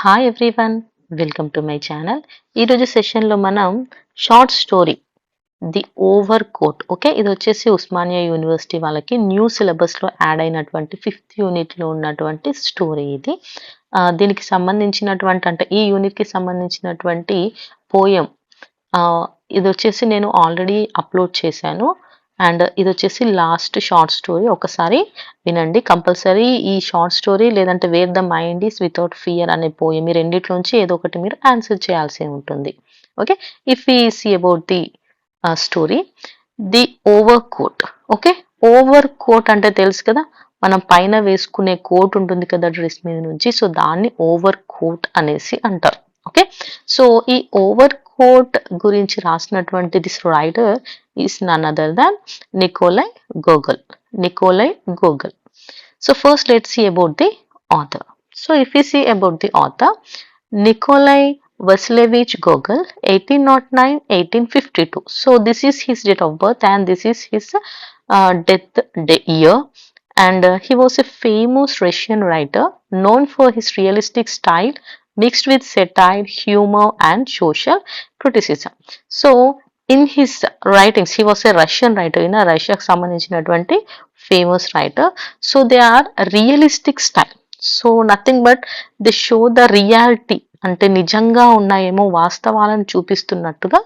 Hi everyone, welcome to my channel. ఈరోజు సెషన్లో మనం short story the overcoat. Okay, ఇది వచ్చేసి ఉస్మానియా యూనివర్సిటీ వాళ్ళకి న్యూ సిలబస్లో యాడ్ అయినటువంటి 5th యూనిట్లో ఉన్నటువంటి స్టోరీ ఇది. దీనికి సంబంధించినటువంటి అంటే ఈ యూనిట్కి సంబంధించినటువంటి పోయం ఇది వచ్చేసి నేను ఆల్రెడీ అప్లోడ్ చేశాను. అండ్ ఇది వచ్చేసి లాస్ట్ షార్ట్ స్టోరీ. ఒకసారి వినండి కంపల్సరీ. ఈ షార్ట్ స్టోరీ లేదంటే where the mind is without fear అనే పోయం, ఈ రెండిట్లోంచి ఏదో ఒకటి మీరు ఆన్సర్ చేయాల్సి ఉంటుంది. Okay, if we see about the story the overcoat. Okay, overcoat అంటే తెలుసు కదా, మనం పైన వేసుకునే కోట్ ఉంటుంది కదా డ్రెస్ మీద నుంచి, సో దాన్ని ఓవర్ కోట్ అనేసి అంటారు. ఓకే, సో ఈ ఓవర్ కోట్ గురించి రాసినటువంటి this writer is none other than Nikolai Gogol. Nikolai Gogol. So first let's see about the author. So if we see about the author, Nikolai Vasilevich Gogol, 1809-1852. So this is his date of birth and this is his death year. And he was a famous Russian writer known for his realistic style mixed with satire, humor and social criticism. So in his writings, he was a Russian writer. In a Russia కి సంబంధించినటువంటి famous writer. So they are realistic style. So nothing but they show the reality. అంటే నిజంగా ఉన్నాయేమో వాస్తవాలను చూపిస్తున్నట్టుగా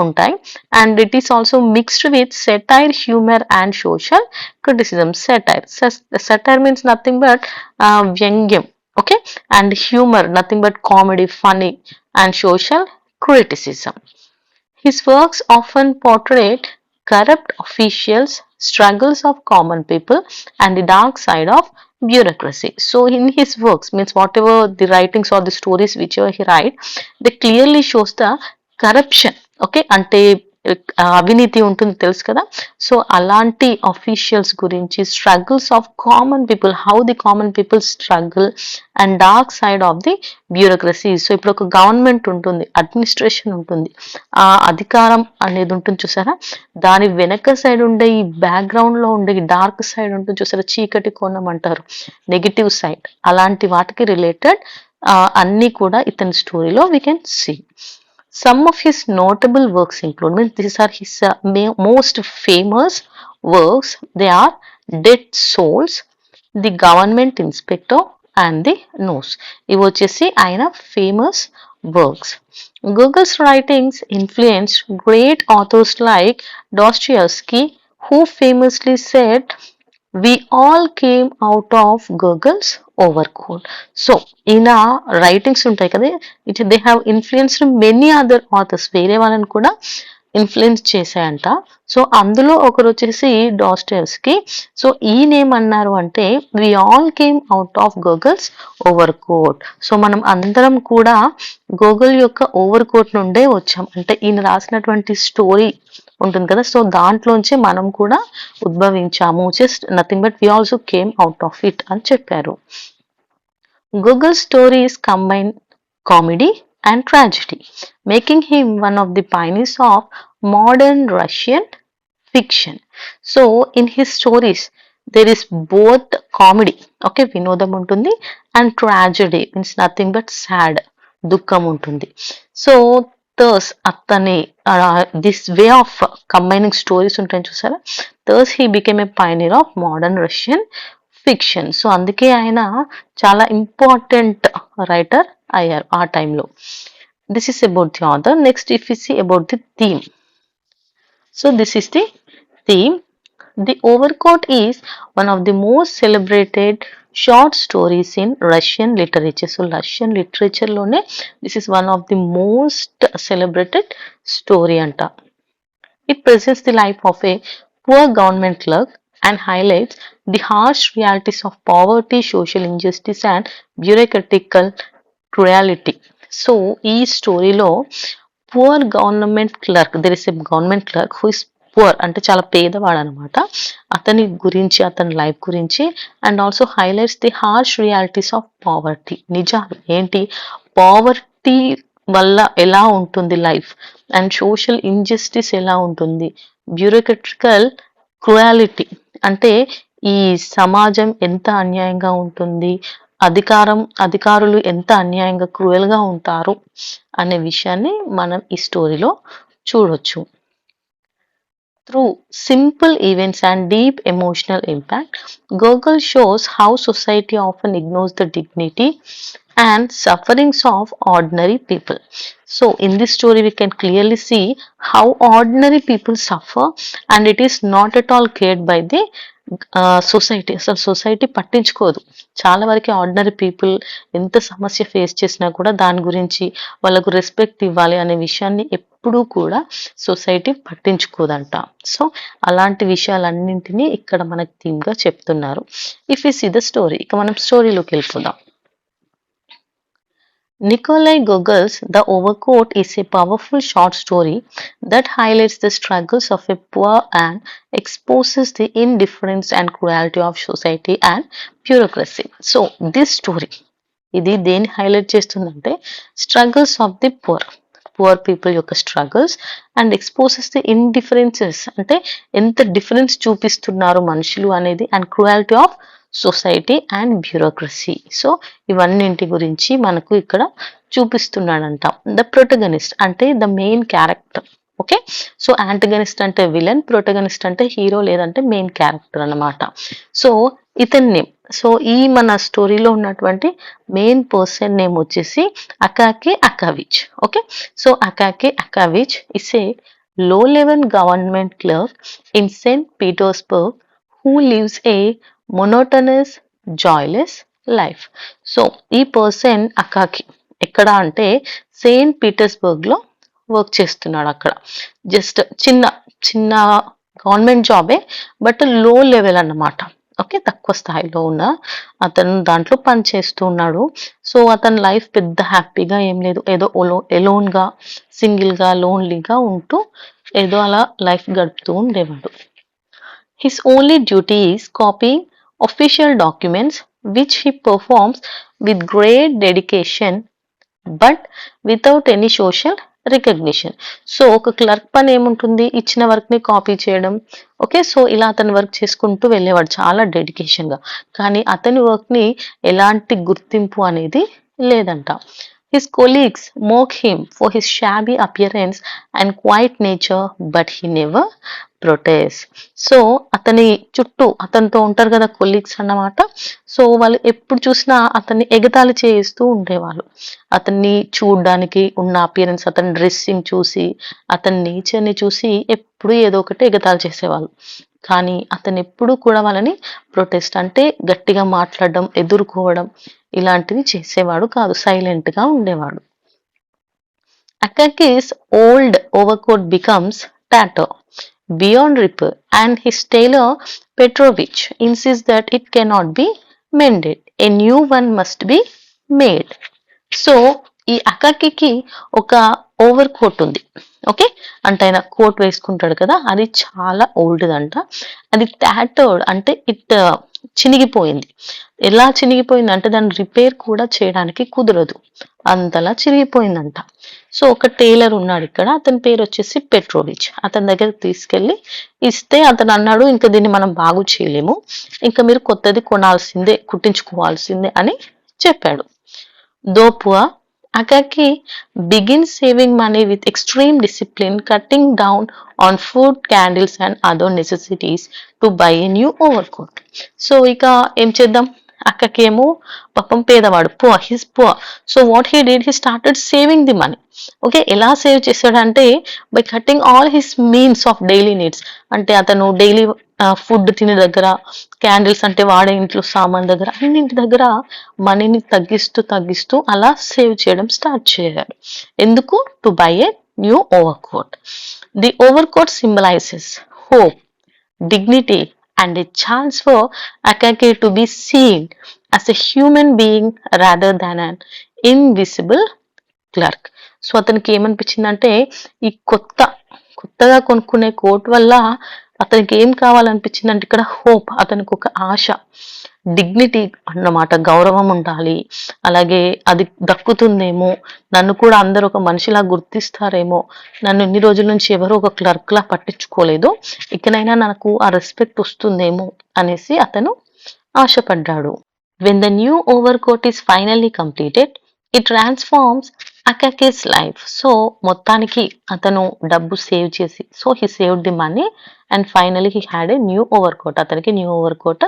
ఉంటాయి. And it is also mixed with satire, humour and social criticism. Satire means nothing but వ్యంగ్యం. Okay, and humour nothing but comedy, funny and social criticism. His works often portrayed corrupt officials, struggles of common people, and the dark side of bureaucracy. So in his works, means whatever the writings or the stories whichever he write, they clearly shows the corruption. Okay, ante అవినీతి ఉంటుంది తెలుసు కదా, so అలాంటి officials గురించి, struggles of common people, how the common people struggle, and dark side of the bureaucracy. So ఇప్పుడు ఒక government ఉంటుంది, administration ఉంటుంది, ఆ అధికారం అనేది ఉంటుంది చూసారా, దాని వెనక సైడ్ ఉండే ఈ బ్యాక్గ్రౌండ్ లో ఉండే డార్క్ సైడ్ ఉంటుంది చూసారా, చీకటి కోణం అంటారు, నెగిటివ్ సైడ్, అలాంటి వాటికి రిలేటెడ్ అన్ని కూడా ఇతని స్టోరీలో we can see. Some of his notable works include, means these are his most famous works. They are Dead Souls, The Government Inspector and The Nose. ఇవి వచ్చేసి ఆయన famous works. Gogol's writings influenced great authors like Dostoevsky, who famously said, "We all came out of Gogol's overcoat." So ఈయన writings ఉంటాయి కదా, they have influenced many other authors, వేరే వాళ్ళని కూడా influence చేశాయంట. So అందులో ఒకరు వచ్చేసి డాస్టోయెవ్స్కీ. సో ఈయన ఏమన్నారు అంటే, we all came out of Gogol's overcoat. So మనం అందరం కూడా గోగల్ యొక్క ఓవర్ కోట్ నుండే వచ్చాం, అంటే ఈయన రాసినటువంటి స్టోరీ ఉంటుంది కదా, సో దాంట్లోంచి మనం కూడా ఉద్భవించాము, just nothing but we also came out of it అని చెప్పారు. Gogol's stories combine comedy and tragedy, making him one of the pioneers of modern Russian fiction. So in his stories there is both comedy, okay, వినోదం ఉంటుంది, and tragedy means nothing but sad, దుఃఖం ఉంటుంది. So thus అతని this way of combining stories ఉంటాయి చూసారా, thus he became a pioneer of modern Russian fiction. So అందుకే ఆయన చాలా ఇంపార్టెంట్ రైటర్ అయ్యారు ఆ టైంలో. This is about the author. Next if you see about the theme. So this is the theme. The overcoat is one of the most celebrated short stories in Russian literature. So Russian లిటరేచర్లోనే this is one of the most celebrated story అంట. It presents the life of a poor government clerk and highlights the harsh realities of poverty, social injustice and bureaucratical cruelty. So ఈ స్టోరీలో poor government clerk, there is a government clerk who is poor, అంటే చాలా పేదవాడు అనమాట, అతని గురించి, అతని life గురించి, and also highlights the harsh realities of poverty. నిజాలు ఏంటి, పావర్టీ వల్ల ఎలా ఉంటుంది లైఫ్, అండ్ సోషల్ ఇంజస్టిస్ ఎలా ఉంటుంది, బ్యూరోక్రటికల్ క్రుయాలిటీ అంటే ఈ సమాజం ఎంత అన్యాయంగా ఉంటుంది, అధికారులు ఎంత అన్యాయంగా క్రూయల్గా ఉంటారు అనే విషయాన్ని మనం ఈ స్టోరీలో చూడొచ్చు. Through simple events and deep emotional impact, Gogol shows how society often ignores the dignity and sufferings of ordinary people. So, in this story, we can clearly see how ordinary people suffer, and it is not at all cared by the society. అసలు society పట్టించుకోదు. చాలా వరకు ordinary people ఎంత సమస్య face చేసినా కూడా దాని గురించి వాళ్ళకు రెస్పెక్ట్ ఇవ్వాలి అనే విషయాన్ని ఎప్పుడూ కూడా సొసైటీ పట్టించుకోదంట. సో అలాంటి విషయాలన్నింటినీ ఇక్కడ మనకి థీమ్గా చెప్తున్నారు. If you see the story, ఇక మనం స్టోరీలోకి వెళ్ళిపోదాం. Nikolai Gogol's The Overcoat is a powerful short story that highlights the struggles of a poor and exposes the indifference and cruelty of society and bureaucracy. So, this story, ఇది దేని highlight చేస్తుందంటే struggles of the poor people యొక్క struggles and exposes the indifferences, అంటే ఎంత difference చూపిస్తున్నారు మనుషులు అనేది, and cruelty of society and bureaucracy. So ఇవన్నింటి గురించి మనకు ఇక్కడ చూపిస్తున్నాడంట. ద ప్రొటగనిస్ట్ అంటే the main character. Okay, so antagonist అంటే విలన్, ప్రొటగనిస్ట్ అంటే హీరో లేదంటే మెయిన్ క్యారెక్టర్ అన్నమాట. సో ఇతన్ని, సో ఈ మన స్టోరీలో ఉన్నటువంటి మెయిన్ పర్సన్ నేమ్ వచ్చేసి Akaky Akakievich. Okay, so Akaky Akakievich is A low level government clerk in St. Petersburg who lives a monotonous, joyless life. So ఈ పర్సన్ అకాకి ఎక్కడ అంటే సెయింట్ పీటర్స్బర్గ్ లో వర్క్ చేస్తున్నాడు. అక్కడ జస్ట్ చిన్న చిన్న గవర్నమెంట్ జాబే, బట్ లో లెవెల్ అన్నమాట. ఓకే, తక్కువ స్థాయిలో ఉన్న అతను దాంట్లో పని చేస్తూ ఉన్నాడు. సో అతని లైఫ్ పెద్ద హ్యాపీగా ఏం లేదు, ఏదో ఎలోన్గా, సింగిల్గా, లోన్లీగా ఉంటూ ఏదో అలా లైఫ్ గడుపుతూ ఉండేవాడు. His only duty is copying official documents, which he performs with great dedication but without any social recognition. So ఒక క్లర్క్ పని ఏముంటుంది, ఇచ్చిన వర్క్ ని కాపీ చేయడం. ఓకే, సో ఇలా అతని వర్క్ చేసుకుంటూ వెళ్ళేవాడు చాలా డెడికేషన్ గా, కానీ అతని వర్క్ ని ఎలాంటి గుర్తింపు అనేది లేదంట. His colleagues mock him for his shabby appearance and quiet nature, but he never protests. So అతని చుట్టూ అతనితో ఉంటారు కదా కొలీగ్స్ అన్నమాట. సో వాళ్ళు ఎప్పుడు చూసినా అతన్ని ఎగతాళి చేస్తూ ఉండేవాళ్ళు. అతన్ని చూడడానికి ఉన్న అపియరెన్స్, అతని డ్రెస్సింగ్ చూసి, అతని నేచర్ని చూసి ఎప్పుడు ఏదో ఒకటి ఎగతాళి చేసేవాళ్ళు. కానీ అతను ఎప్పుడు కూడా వాళ్ళని ప్రొటెస్ట్ అంటే గట్టిగా మాట్లాడడం, ఎదుర్కోవడం ఇలాంటివి చేసేవాడు కాదు, సైలెంట్ గా ఉండేవాడు. Akaki's old overcoat becomes tattered beyond repair, and his tailor Petrovich insists that it cannot be mended. A new one must be made. So ఈ అకాకికి ఒక ఓవర్ కోట్ ఉంది. ఓకే, అంటే ఆయన కోట్ వేసుకుంటాడు కదా, అది చాలా ఓల్డ్ అంట. అది టాటర్డ్ అంటే ఇట్ చినిగిపోయింది. ఎలా చినిగిపోయింది అంటే దాన్ని రిపేర్ కూడా చేయడానికి కుదరదు, అంతలా చిరిగిపోయిందంట. సో ఒక టైలర్ ఉన్నాడు ఇక్కడ, అతని పేరు వచ్చేసి పెట్రోవిచ్. అతని దగ్గరికి తీసుకెళ్లి ఇస్తే అతను అన్నాడు, ఇంకా దీన్ని మనం బాగు చేయలేము, ఇంకా మీరు కొత్తది కొనాల్సిందే, కుట్టించుకోవాల్సిందే అని చెప్పాడు. Though poor, Akaki begins saving money with extreme discipline, cutting down on food, candles and other necessities to buy a new overcoat. So ఇక ఏం చేద్దాం, అక్కకి ఏమో పాపం పేదవాడు, poor, he's poor. So what he did, he started saving the money. Okay, ఎలా save చేశాడంటే by cutting all his means of daily needs. అంటే అతను డైలీ ఫుడ్ తినే దగ్గర, క్యాండిల్స్ అంటే వాడే ఇంట్లో సామాన్ దగ్గర, అన్నింటి దగ్గర మనీని తగ్గిస్తూ తగ్గిస్తూ అలా సేవ్ చేయడం స్టార్ట్ చేశాడు. ఎందుకు, to buy a new overcoat. The overcoat symbolises hope, dignity and a chance for Akaki to be seen as a human being rather than an invisible clerk. So అతనికి ఏమనిపించిందంటే ఈ కొత్తగా కొనుక్కునే coat వల్ల అతనికి ఏం కావాలనిపించిందంటే ఇక్కడ hope, అతనికి ఒక ఆశ, డిగ్నిటీ అన్నమాట, గౌరవం ఉండాలి, అలాగే అది దక్కుతుందేమో, నన్ను కూడా అందరూ ఒక మనిషిలా గుర్తిస్తారేమో, నన్ను ఇన్ని రోజుల నుంచి ఎవరో ఒక క్లర్క్ లా పట్టించుకోలేదు, ఇకనైనా నాకు ఆ రెస్పెక్ట్ వస్తుందేమో అనేసి అతను ఆశపడ్డాడు. When the new overcoat is finally completed, it transforms Akaki's life. So మొత్తానికి అతను డబ్బు సేవ్ చేసి he saved the money and finally he had a new overcoat. అతనికి న్యూ ఓవర్‌కోట్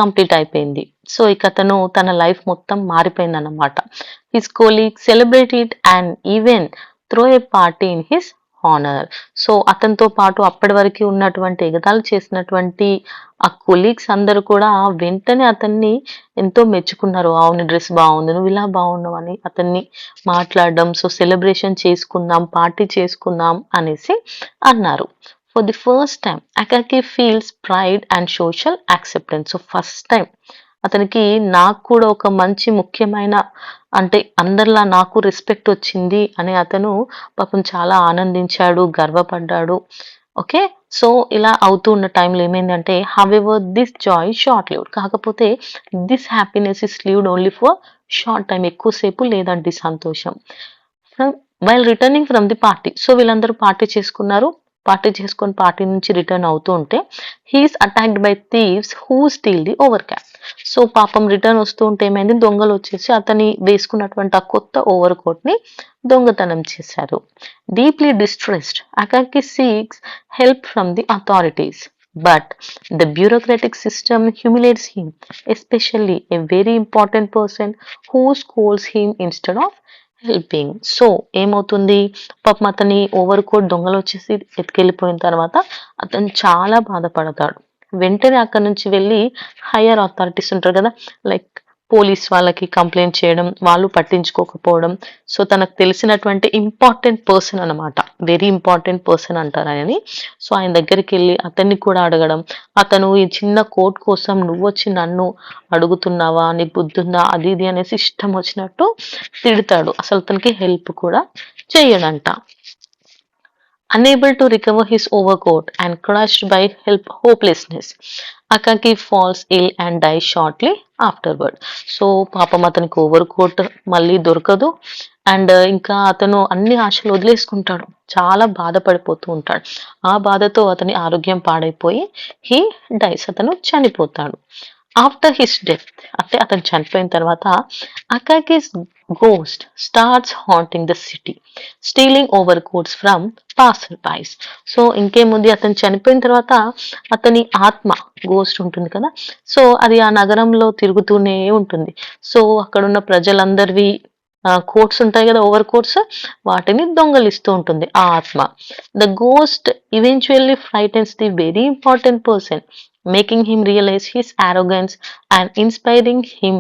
కంప్లీట్ అయిపోయింది. సో ఇక అతను తన లైఫ్ మొత్తం మారిపోయిందన్నమాట. His colleagues celebrated and even throw a party in his honour. So అతనితో పాటు అప్పటి వరకు ఉన్నటువంటి ఎగతాళి చేసినటువంటి ఆ కొలీగ్స్ అందరూ కూడా వెంటనే అతన్ని ఎంతో మెచ్చుకున్నారు. అవును డ్రెస్ బాగుంది, నువ్వు ఇలా బాగున్నావు అని అతన్ని మాట్లాడడం. సో సెలబ్రేషన్ చేసుకుందాం, పార్టీ చేసుకుందాం అనేసి అన్నారు. For the first time అకాకి feels pride and social acceptance. So first time అతనికి నాకు కూడా ఒక మంచి ముఖ్యమైన అంటే అందరిలా నాకు రెస్పెక్ట్ వచ్చింది అని అతను పాపం చాలా ఆనందించాడు, గర్వపడ్డాడు. ఓకే. సో ఇలా అవుతూ ఉన్న టైంలో ఏమైందంటే however this joy short lived. కాకపోతే this happiness is lived only for short time. ఎక్కువసేపు లేదండి సంతోషం. While returning from the party. So వీళ్ళందరూ పార్టీ చేసుకున్నారు. పార్టీ చేసుకొని పార్టీ నుంచి రిటర్న్ అవుతూ ఉంటే he is attacked by thieves who steal the over cap. So పాపం రిటర్న్ వస్తూ ఉంటే ఏమైంది, దొంగలు వచ్చేసి అతని వేసుకున్నటువంటి ఆ కొత్త ఓవర్ కోట్ ని దొంగతనం చేశారు. Deeply distressed అకాకి seeks help from the authorities. But the bureaucratic system humiliates him, especially a very important person who scolds him instead of helping. So ఏమవుతుంది, పాపం అతని ఓవర్ కోట్ దొంగలు వచ్చేసి ఎత్తుకెళ్ళిపోయిన తర్వాత అతను చాలా బాధపడతాడు. వెంటనే అక్కడి నుంచి వెళ్ళి హయ్యర్ అథారిటీస్ ఉంటారు కదా, లైక్ పోలీస్ వాళ్ళకి కంప్లైంట్ చేయడం, వాళ్ళు పట్టించుకోకపోవడం. సో తనకు తెలిసినటువంటి ఇంపార్టెంట్ పర్సన్ అనమాట, వెరీ ఇంపార్టెంట్ పర్సన్ అంటారు ఆయనని. సో ఆయన దగ్గరికి వెళ్ళి అతన్ని కూడా అడగడం. అతను ఈ చిన్న కోట్ కోసం నువ్వు వచ్చి నన్ను అడుగుతున్నావా, నీకు బుద్ధుందా, అది ఇది అనేసి ఇష్టం వచ్చినట్టు తిడతాడు. అసలు తనకి హెల్ప్ కూడా చేయడంట. Unable to recover his overcoat and crushed by hopelessness, Akaki falls ill and dies shortly afterward. So పాపం అతనికి ఓవర్ కోట్ మళ్ళీ దొరకదు అండ్ ఇంకా అతను అన్ని ఆశలు వదిలేసుకుంటాడు, చాలా బాధపడిపోతూ ఉంటాడు. ఆ బాధతో అతని ఆరోగ్యం పాడైపోయి హీ డైస్, అతను చనిపోతాడు. ఆఫ్టర్ హిస్ డెత్, అంటే అతను చనిపోయిన తర్వాత Akaky's ghost starts haunting the city, stealing over coats from passersby. So ఇంకేముంది, అతను చనిపోయిన తర్వాత అతని ఆత్మ గోస్ట్ ఉంటుంది కదా, సో అది ఆ నగరంలో తిరుగుతూనే ఉంటుంది. సో అక్కడున్న ప్రజలందరివి కోట్స్ ఉంటాయి కదా, ఓవర్ కోట్స్, వాటిని దొంగలిస్తూ ఉంటుంది ఆ ఆత్మ. The ghost eventually frightens the very important person, making him realize his arrogance and inspiring him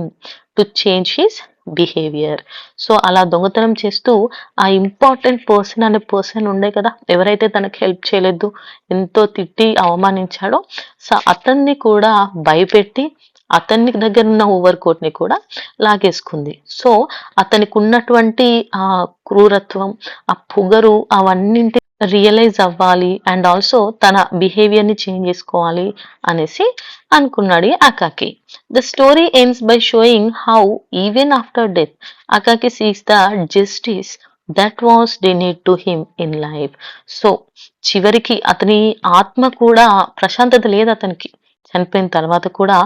to change his behaviour. So అలా దొంగతనం చేస్తూ ఆ ఇంపార్టెంట్ పర్సన్ అనే పర్సన్ ఉండే కదా, ఎవరైతే తనకి హెల్ప్ చేయలేదు, ఎంతో తిట్టి అవమానించాడో, సో అతన్ని కూడా భయపెట్టి అతని దగ్గర ఉన్న ఓవర్ కోట్ ని కూడా లాగేసుకుంది. సో అతనికి ఉన్నటువంటి ఆ క్రూరత్వం, ఆ పొగరు, అవన్నింటి రియలైజ్ అవ్వాలి అండ్ ఆల్సో తన బిహేవియర్ ని చేంజ్ చేసుకోవాలి అనేసి అనుకున్నాడు అకాకి. The story ends by showing how even after death అకాకి seeks the justice that was denied to him in life. So చివరికి అతని ఆత్మ కూడా ప్రశాంతత లేదు అతనికి, చనిపోయిన తర్వాత కూడా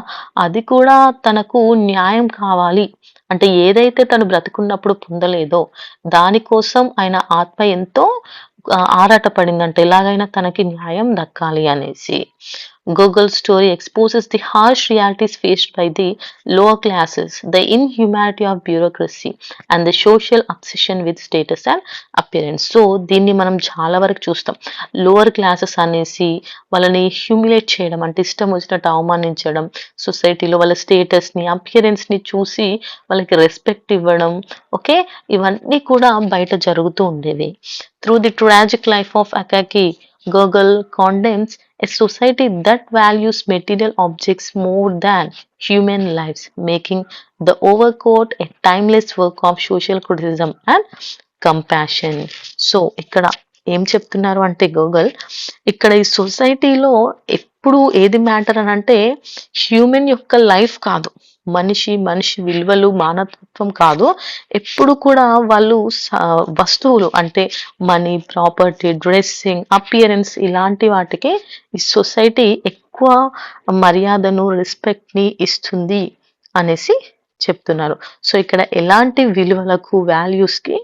అది కూడా తనకు న్యాయం కావాలి అంటే ఏదైతే తను బ్రతికున్నప్పుడు పొందలేదో దానికోసం ఆయన ఆత్మ ఎంతో ఆరాటపడిందంటే ఎలాగైనా తనకి న్యాయం దక్కాలి అనేసి. Gogol's story exposes the harsh realities faced by the lower classes, the inhumanity of bureaucracy, and the social obsession with status and appearance. So దీన్ని మనం చాలా వరకు చూస్తాం. లోవర్ క్లాసెస్ అనేసి వాళ్ళని హ్యూమిలేట్ చేయడం, అంటే ఇష్టం వచ్చినట్టు అవమానించడం, సొసైటీలో వాళ్ళ స్టేటస్ని, అపియరెన్స్ని చూసి వాళ్ళకి రెస్పెక్ట్ ఇవ్వడం, ఓకే, ఇవన్నీ కూడా బయట జరుగుతూ ఉండేవి. Through the tragic life of Akaki, Gogol condemns a society that values material objects more than human lives, making the overcoat a timeless work of social criticism and compassion. So ఇక్కడ ఏం చెప్తున్నారు అంటే goggle, ఇక్కడ ఈ సొసైటీలో ఎప్పుడు ఏది matter అని అంటే హ్యూమన్ యొక్క లైఫ్ కాదు, మనిషి విలువలు, మానవత్వం కాదు. ఎప్పుడు కూడా వాళ్ళు వస్తువులు అంటే మనీ, ప్రాపర్టీ, డ్రెస్సింగ్, అపియరెన్స్, ఇలాంటి వాటికి ఈ సొసైటీ ఎక్కువ మర్యాదను, రెస్పెక్ట్ ని ఇస్తుంది అనేసి చెప్తున్నారు. సో ఇక్కడ ఎలాంటి విలువలకు వాల్యూస్కి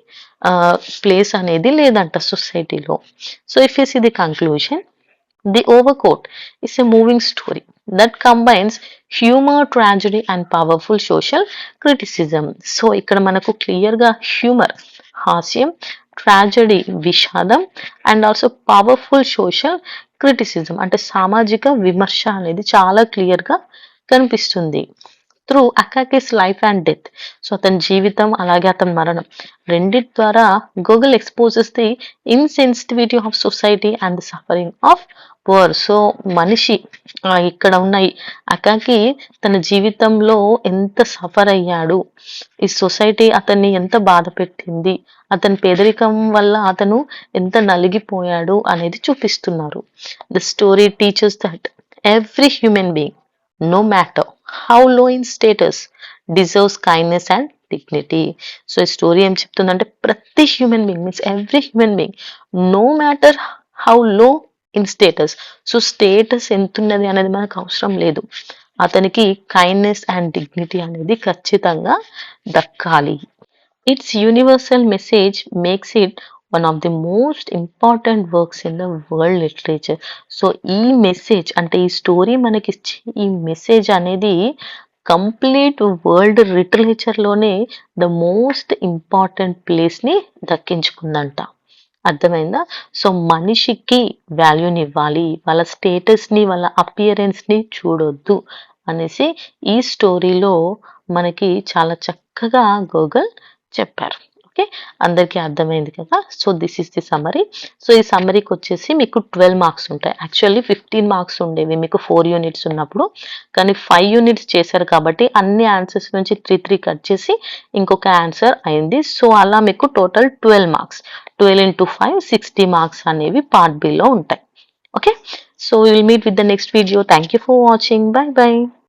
ప్లేస్ అనేది లేదంట సొసైటీలో. So if you see the conclusion, the overcoat is a moving story that combines humour, tragedy and powerful social criticism. So ఇక్కడ మనకు క్లియర్గా హ్యూమర్ హాస్యం, ట్రాజడీ విషాదం and also powerful social criticism అంటే సామాజిక విమర్శ అనేది చాలా క్లియర్గా కనిపిస్తుంది. Through Akaky's life and death, so అతని జీవితం అలాగే అతని మరణం రెండిటి ద్వారా Gogol exposes the insensitivity of society and the suffering of poor. So మనిషి ఇక్కడ ఉన్న అకాకి తన జీవితంలో ఎంత సఫర్ అయ్యాడు, ఈ సొసైటీ అతన్ని ఎంత బాధ పెట్టింది, అతని పేదరికం వల్ల అతను ఎంత నలిగిపోయాడు అనేది చూపిస్తున్నారు. The story teachers that every human being, no matter how low in status, deserves kindness and dignity. So ఈ స్టోరీ ఏం చెప్తుందంటే ప్రతి human being means every human being, no matter how low in status, so status ఎంత ఉన్నది అనేది మనకు అవసరం లేదు, అతనికి కైండ్నెస్ అండ్ డిగ్నిటీ అనేది ఖచ్చితంగా దక్కాలి. It's universal message makes it one of the most important works in the world literature. So ఈ మెసేజ్ అంటే ఈ స్టోరీ మనకిచ్చే ఈ మెసేజ్ అనేది కంప్లీట్ వరల్డ్ లిటరేచర్లోనే ద మోస్ట్ ఇంపార్టెంట్ ప్లేస్ని దక్కించుకుందంట. అర్థమైందా? సో మనిషికి వాల్యూని ఇవ్వాలి, వాళ్ళ స్టేటస్ని వాళ్ళ అపియరెన్స్ని చూడొద్దు అనేసి ఈ స్టోరీలో మనకి చాలా చక్కగా గూగుల్ చెప్పారు. ఓకే, అందరికీ అర్థమైంది కదా. So this is the summary. So ఈ సమ్మరీకి వచ్చేసి మీకు 12 మార్క్స్ ఉంటాయి. యాక్చువల్లీ 15 మార్క్స్ ఉండేవి మీకు 4 యూనిట్స్ ఉన్నప్పుడు, కానీ 5 యూనిట్స్ చేశారు కాబట్టి అన్ని ఆన్సర్స్ నుంచి 3 కట్ చేసి ఇంకొక ఆన్సర్ అయింది. సో అలా మీకు టోటల్ 12 మార్క్స్, 12 into 5 60 మార్క్స్ అనేవి పార్ట్ బిలో ఉంటాయి. Okay, so will meet with the next video. Thank you for watching. By by.